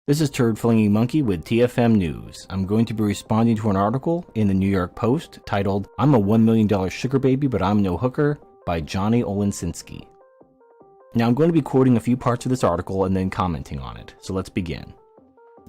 This is Turd Flinging Monkey with TFM News. I'm going to be responding to an article in the New York Post titled, "I'm a $1 million sugar baby, but I'm no hooker," by Johnny Olensinski. Now I'm going to be quoting a few parts of this article and then commenting on it, so let's begin.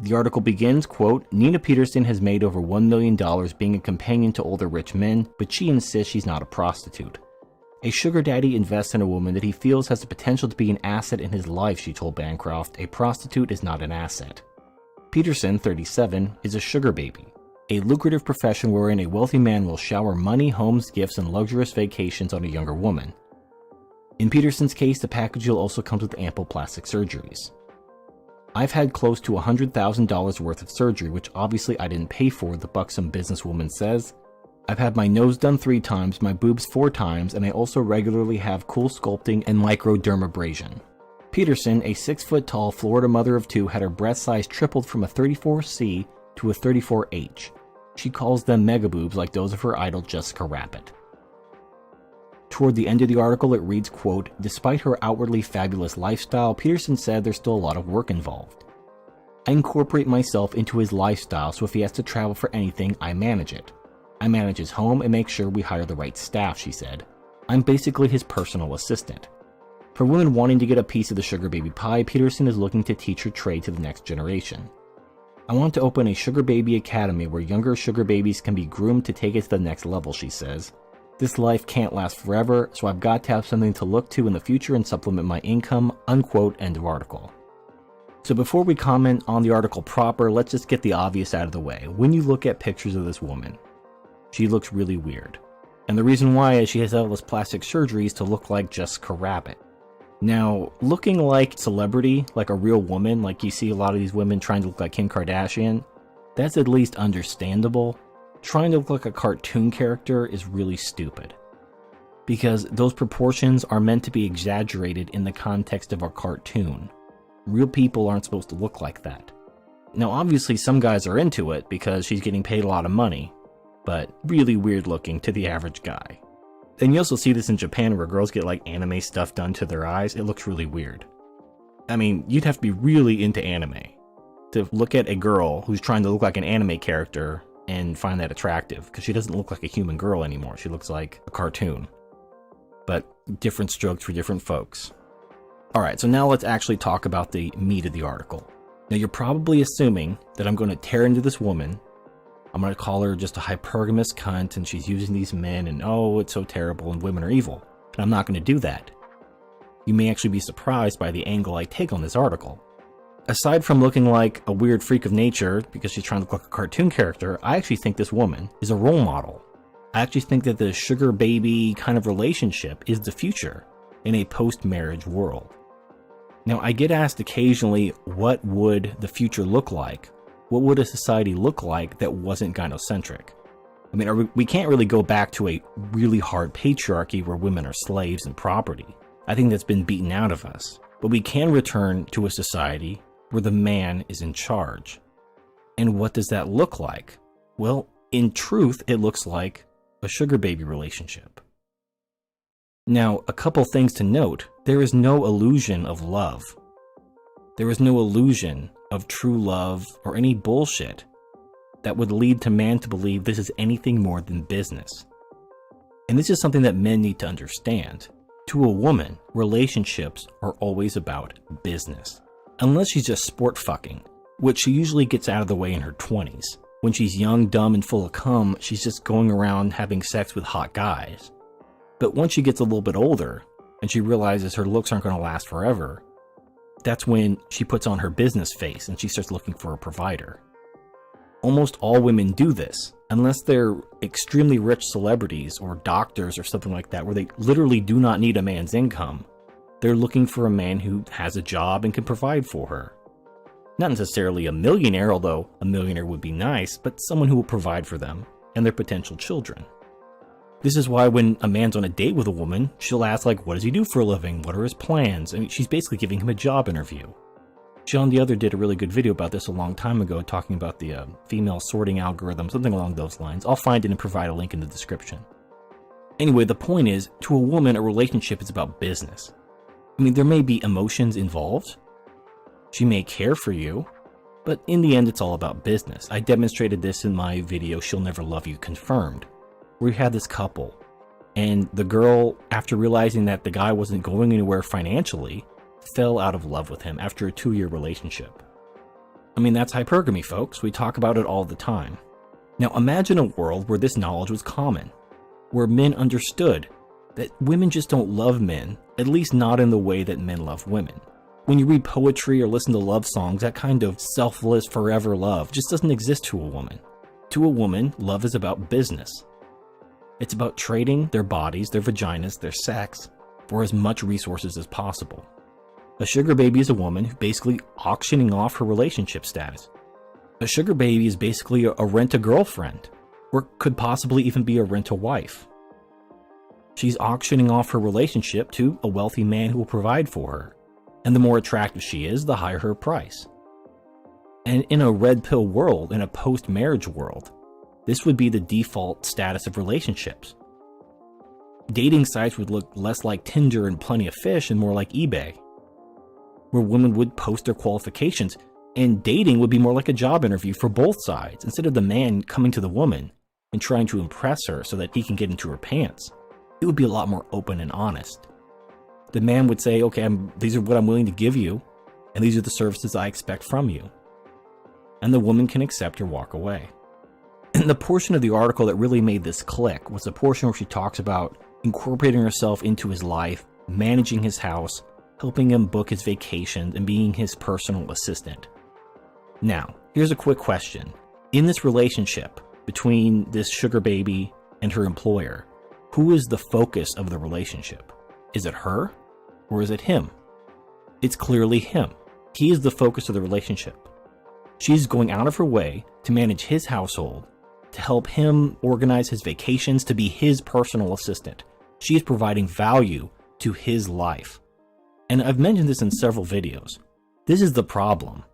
The article begins, quote, "Nina Peterson has made over $1 million being a companion to older rich men, but she insists she's not a prostitute. A sugar daddy invests in a woman that he feels has the potential to be an asset in his life," she told Bancroft. "A prostitute is not an asset." Peterson, 37, is a sugar baby, a lucrative profession wherein a wealthy man will shower money, homes, gifts, and luxurious vacations on a younger woman. In Peterson's case, the package deal also comes with ample plastic surgeries. "I've had close to $100,000 worth of surgery, which obviously I didn't pay for," the buxom businesswoman says. "I've had my nose done 3 times, my boobs 4 times, and I also regularly have cool sculpting and microdermabrasion." Peterson, a 6-foot-tall Florida mother of 2, had her breast size tripled from a 34C to a 34H. She calls them mega boobs like those of her idol Jessica Rabbit. Toward the end of the article, it reads, quote, "Despite her outwardly fabulous lifestyle, Peterson said there's still a lot of work involved. I incorporate myself into his lifestyle, so if he has to travel for anything, I manage it. I manage his home and make sure we hire the right staff," she said. "I'm basically his personal assistant." For women wanting to get a piece of the sugar baby pie, Peterson is looking to teach her trade to the next generation. "I want to open a sugar baby academy where younger sugar babies can be groomed to take it to the next level," she says. "This life can't last forever, so I've got to have something to look to in the future and supplement my income," unquote, end of article. So before we comment on the article proper, let's just get the obvious out of the way. When you look at pictures of this woman, she looks really weird. And the reason why is she has all those plastic surgeries to look like Jessica Rabbit. Now, looking like celebrity, like a real woman, like you see a lot of these women trying to look like Kim Kardashian, that's at least understandable. Trying to look like a cartoon character is really stupid. Because those proportions are meant to be exaggerated in the context of a cartoon. Real people aren't supposed to look like that. Now obviously some guys are into it because she's getting paid a lot of money, but really weird looking to the average guy. And you also see this in Japan where girls get like anime stuff done to their eyes. It looks really weird. I mean, you'd have to be really into anime to look at a girl who's trying to look like an anime character and find that attractive, because she doesn't look like a human girl anymore. She looks like a cartoon. But different strokes for different folks. Alright, so now let's actually talk about the meat of the article. Now you're probably assuming that I'm going to tear into this woman. I'm going to call her just a hypergamous cunt and she's using these men and oh, it's so terrible and women are evil. And I'm not going to do that. You may actually be surprised by the angle I take on this article. Aside from looking like a weird freak of nature because she's trying to look like a cartoon character, I actually think this woman is a role model. I actually think that the sugar baby kind of relationship is the future in a post-marriage world. Now, I get asked occasionally, what would the future look like? What would a society look like that wasn't gynocentric? I mean, we can't really go back to a really hard patriarchy where women are slaves and property. I think that's been beaten out of us. But we can return to a society where the man is in charge. And what does that look like? Well, in truth, it looks like a sugar baby relationship. Now, a couple things to note. There is no illusion of love. There is no illusion of true love or any bullshit that would lead to man to believe this is anything more than business. And this is something that men need to understand. To a woman, relationships are always about business. Unless she's just sport fucking, which she usually gets out of the way in her 20s. When she's young, dumb, and full of cum, she's just going around having sex with hot guys. But once she gets a little bit older, and she realizes her looks aren't going to last forever, that's when she puts on her business face and she starts looking for a provider. Almost all women do this, unless they're extremely rich celebrities or doctors or something like that, where they literally do not need a man's income. They're looking for a man who has a job and can provide for her. Not necessarily a millionaire, although a millionaire would be nice, but someone who will provide for them and their potential children. This is why when a man's on a date with a woman, she'll ask like, what does he do for a living? What are his plans? I mean, she's basically giving him a job interview. John the Other did a really good video about this a long time ago, talking about the female sorting algorithm, something along those lines. I'll find it and provide a link in the description. Anyway, the point is, to a woman, a relationship is about business. I mean, there may be emotions involved. She may care for you, But in the end, it's all about business. I demonstrated this in my video, She'll Never Love You Confirmed, where we had this couple, and the girl, after realizing that the guy wasn't going anywhere financially, fell out of love with him after a 2-year relationship. I mean, that's hypergamy, folks. We talk about it all the time. Now imagine a world where this knowledge was common, where men understood that women just don't love men, at least not in the way that men love women. When you read poetry or listen to love songs, that kind of selfless, forever love just doesn't exist to a woman. To a woman, love is about business. It's about trading their bodies, their vaginas, their sex for as much resources as possible. A sugar baby is a woman who's basically auctioning off her relationship status. A sugar baby is basically a rent-a-girlfriend, or could possibly even be a rent-a-wife. She's auctioning off her relationship to a wealthy man who will provide for her. And the more attractive she is, the higher her price. And in a red pill world, in a post-marriage world, this would be the default status of relationships. Dating sites would look less like Tinder and Plenty of Fish and more like eBay, where women would post their qualifications, and dating would be more like a job interview for both sides, instead of the man coming to the woman and trying to impress her so that he can get into her pants. It would be a lot more open and honest. The man would say, okay, these are what I'm willing to give you, and these are the services I expect from you. And the woman can accept or walk away. And the portion of the article that really made this click was the portion where she talks about incorporating herself into his life, managing his house, helping him book his vacations, and being his personal assistant. Now, here's a quick question. In this relationship between this sugar baby and her employer, who is the focus of the relationship? Is it her or is it him? It's clearly him. He is the focus of the relationship. She's going out of her way to manage his household, to help him organize his vacations, to be his personal assistant. She is providing value to his life. And I've mentioned this in several videos. This is the problem.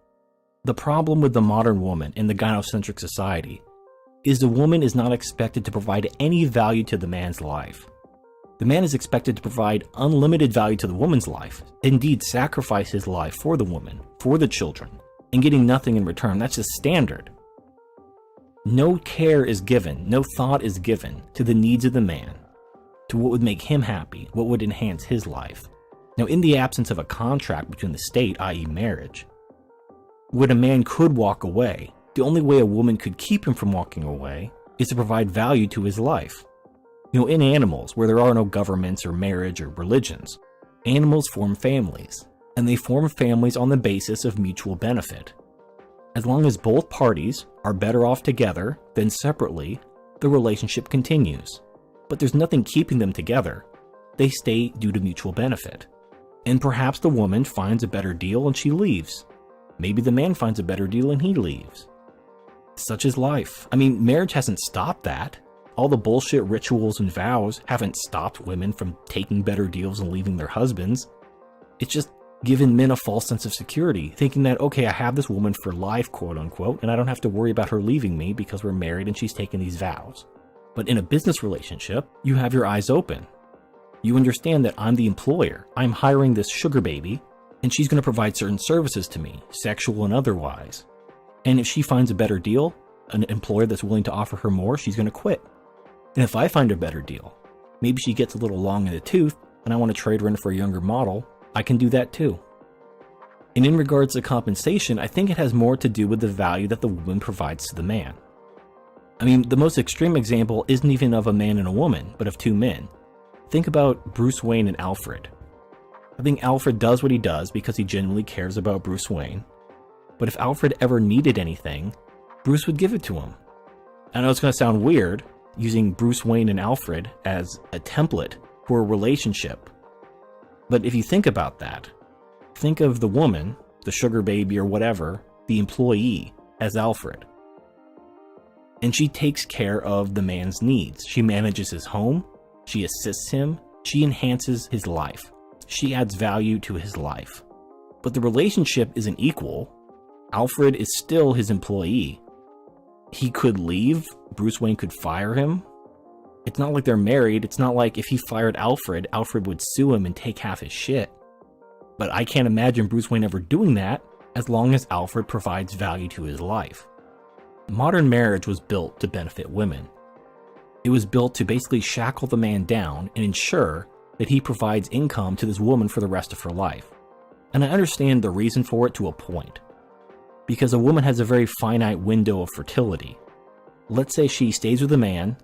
The problem with the modern woman in the gynocentric society is the woman is not expected to provide any value to the man's life. The man is expected to provide unlimited value to the woman's life, indeed sacrifice his life for the woman, for the children, and getting nothing in return. That's just standard. No care is given, no thought is given to the needs of the man, to what would make him happy, what would enhance his life. Now, in the absence of a contract between the state, i.e. marriage, when a man could walk away, the only way a woman could keep him from walking away is to provide value to his life. You know, in animals, where there are no governments or marriage or religions, animals form families, and they form families on the basis of mutual benefit. As long as both parties are better off together than separately, the relationship continues. But there's nothing keeping them together. They stay due to mutual benefit. And perhaps the woman finds a better deal and she leaves. Maybe the man finds a better deal and he leaves. Such is life. I mean, marriage hasn't stopped that. All the bullshit rituals and vows haven't stopped women from taking better deals and leaving their husbands. It's just given men a false sense of security, thinking that, okay, I have this woman for life, quote unquote, and I don't have to worry about her leaving me because we're married and she's taken these vows. But in a business relationship, you have your eyes open. You understand that I'm the employer. I'm hiring this sugar baby, and she's going to provide certain services to me, sexual and otherwise. And if she finds a better deal, an employer that's willing to offer her more, she's going to quit. And if I find a better deal, maybe she gets a little long in the tooth and I want to trade her in for a younger model, I can do that too. And in regards to compensation, I think it has more to do with the value that the woman provides to the man. I mean, the most extreme example isn't even of a man and a woman, but of two men. Think about Bruce Wayne and Alfred. I think Alfred does what he does because he genuinely cares about Bruce Wayne. But if Alfred ever needed anything, Bruce would give it to him. I know it's going to sound weird, using Bruce Wayne and Alfred as a template for a relationship. But if you think about that, think of the woman, the sugar baby or whatever, the employee, as Alfred. And she takes care of the man's needs. She manages his home, she assists him, she enhances his life. She adds value to his life. But the relationship isn't equal. Alfred is still his employee. He could leave, Bruce Wayne could fire him. It's not like they're married. It's not like if he fired Alfred, Alfred would sue him and take half his shit. But I can't imagine Bruce Wayne ever doing that as long as Alfred provides value to his life. Modern marriage was built to benefit women. It was built to basically shackle the man down and ensure that he provides income to this woman for the rest of her life. And I understand the reason for it to a point. Because a woman has a very finite window of fertility. Let's say she stays with a man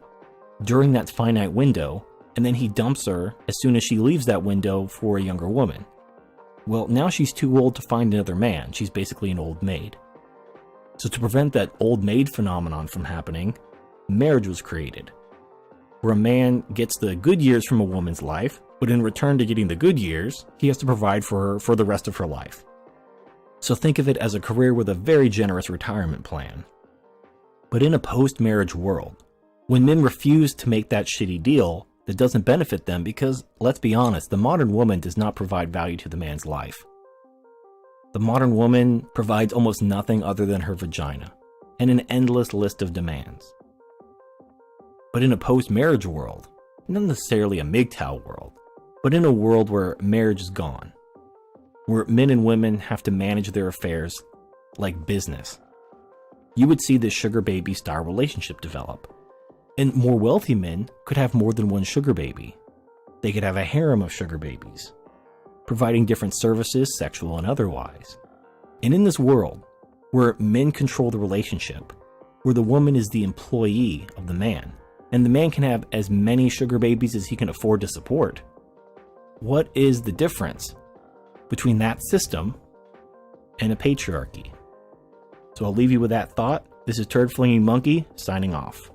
during that finite window, and then he dumps her as soon as she leaves that window for a younger woman. Well, now she's too old to find another man. She's basically an old maid. So to prevent that old maid phenomenon from happening, marriage was created, where a man gets the good years from a woman's life, but in return to getting the good years, he has to provide for her for the rest of her life. So think of it as a career with a very generous retirement plan. But in a post-marriage world, when men refuse to make that shitty deal that doesn't benefit them because, let's be honest, the modern woman does not provide value to the man's life. The modern woman provides almost nothing other than her vagina and an endless list of demands. But in a post-marriage world, not necessarily a MGTOW world, but in a world where marriage is gone, where men and women have to manage their affairs like business, you would see this sugar baby style relationship develop. And more wealthy men could have more than one sugar baby. They could have a harem of sugar babies, providing different services, sexual and otherwise. And in this world, where men control the relationship, where the woman is the employee of the man, and the man can have as many sugar babies as he can afford to support, what is the difference between that system and a patriarchy? So I'll leave you with that thought. This is Turd Flinging Monkey, signing off.